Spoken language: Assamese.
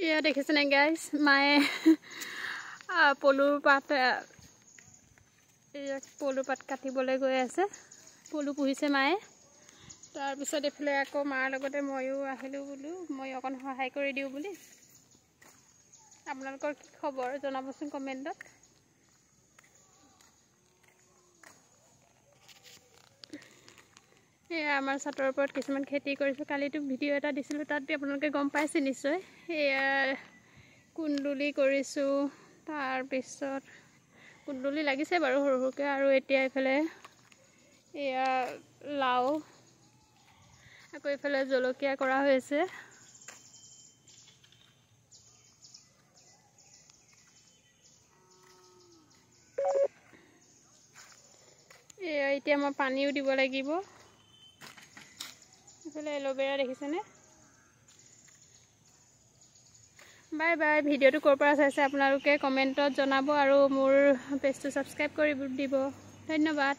এয়া দেখিছেনে গাইজ মায়ে পলুৰ পাত কাটিবলৈ গৈ আছে। পলু পুহিছে মায়ে। তাৰপিছত এইফালে আকৌ মাৰ লগতে ময়ো আহিলোঁ বোলো মই অকণ সহায় কৰি দিওঁ বুলি। আপোনালোকৰ কি খবৰ জনাবচোন কমেণ্টত। এয়া আমাৰ ছাতৰ ওপৰত কিছুমান খেতি কৰিছোঁ। কালিতো ভিডিঅ' এটা দিছিলোঁ, তাত আপোনালোকে গম পাইছে নিশ্চয়। এয়া কুন্দুলি কৰিছোঁ, তাৰপিছত কুন্দুলি লাগিছে বাৰু সৰু সৰুকৈ, আৰু এতিয়া এইফালে এয়া লাও, আকৌ এইফালে জলকীয়া কৰা হৈছে। এয়া এতিয়া মই পানীও দিব লাগিব। এইফালে এল'ভেৰা দেখিছেনে। Bye bye. ভিডিঅ'টো ক'ৰ পৰা চাইছে আপোনালোকে কমেণ্টত জনাব, আৰু মোৰ পেজটো ছাবস্ক্ৰাইব কৰি দিব। ধন্যবাদ।